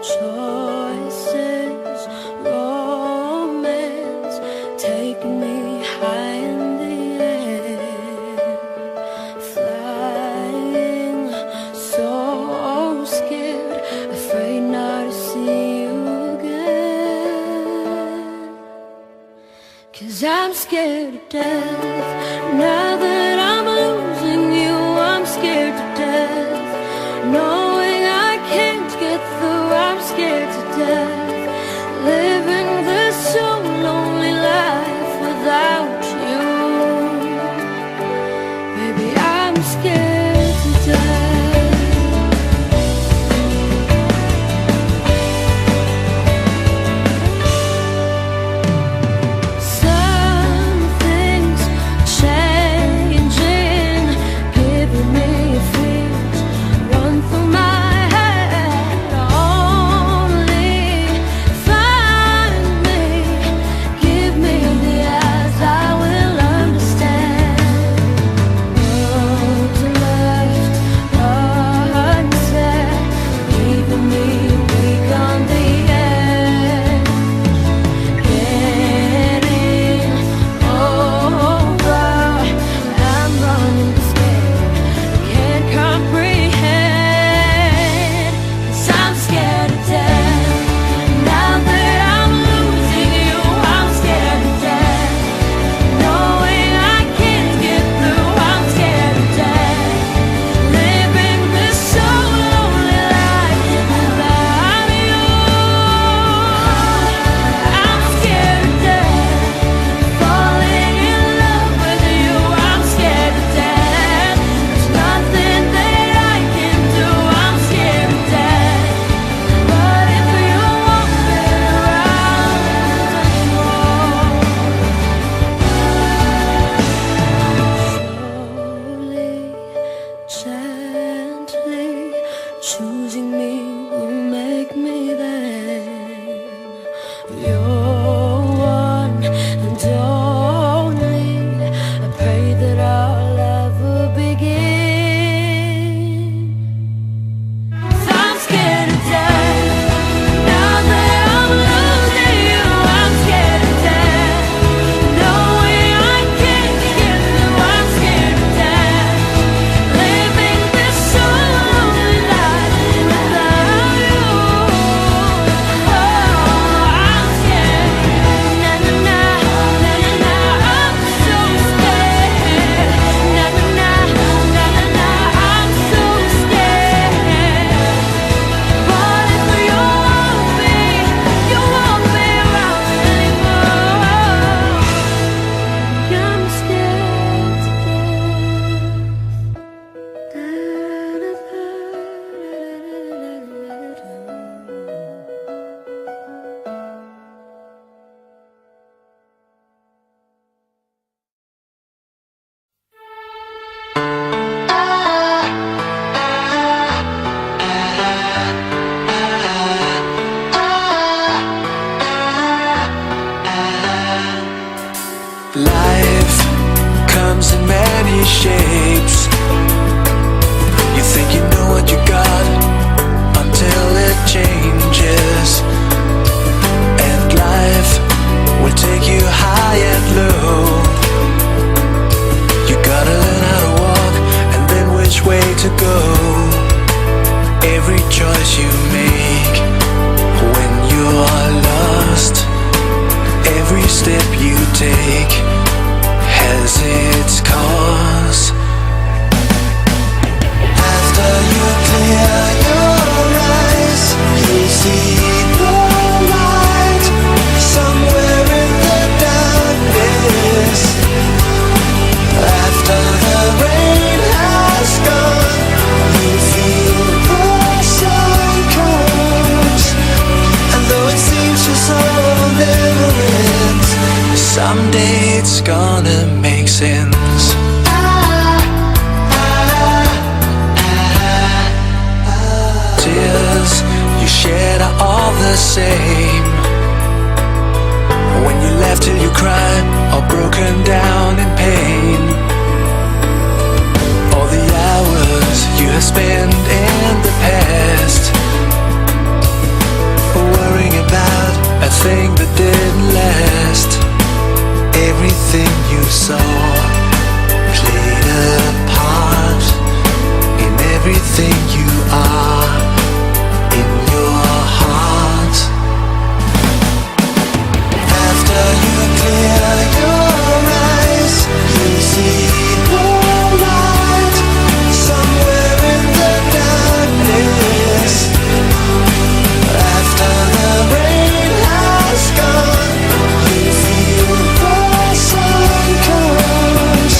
choices, romance, take me high in the air, flying, so scared, afraid not to see you again. 'Cause I'm scared to death, now that I'm losing you, I'm scared to death, knowing I can't get through, I'm scared to death, living this so lonely life without you. Baby, I'm scared to death. Something's changing, giving me fears run through my head. Only find me, give me the eyes, I will understand. Words left unsaid, leaving me weak on the edge. Getting over, I'm running scared, can't comprehend. 'Cause I'm scared to death, now that I'm losing you, I'm scared to death, knowing I can't get through, I'm scared to death, living this so lonely life without you. I'm scared to death, falling in love with you, I'm scared to death, there's nothing that I can do, I'm scared to death, but if you won't be around anymore. Slowly, gently, choosing me will make me then your one and only. I pray that our love will begin. 'Cause I'm scared to death, now that I'm losing you, I'm scared to death, knowing I can't get through, I'm scared to death, living this so lonely life without you. Oh, I'm scared, na na na, na na na, I'm so scared, na na na, na na na, I'm so scared. But if you won't be around anymore. I'm scared to Life comes in many shapes. You think you know what you got until it changes. And life will take you high and low. You gotta learn how to walk and then which way to go. Every choice you make when you are lost, every step you take has its cause. After you clear your eyes, you'll see the light somewhere in the darkness. After the rain has gone, you feel the sun comes. And though it seems to so never ends, someday it's gonna make sense. Tears you shed are all the same. When you laugh till you cry, or broken down in pain. All the hours you have spent in the past everything that didn't last, everything you saw played a part in everything you are, in your heart. After you clear your eyes, you see more light somewhere in the darkness. After the rain has gone, you feel the sun comes.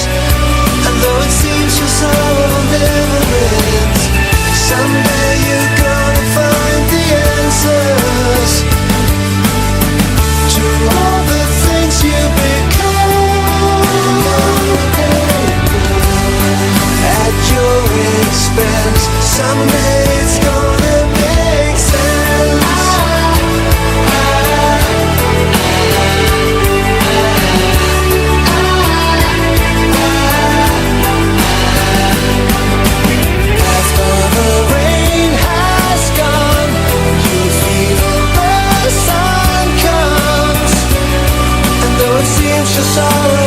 And though it seems your sorrow never ends, someday you're gonna find the answers to all the things you become. At your expense, someday it's gonna make sense. After the rain has gone, you feel the sun comes. And though it seems your sorrow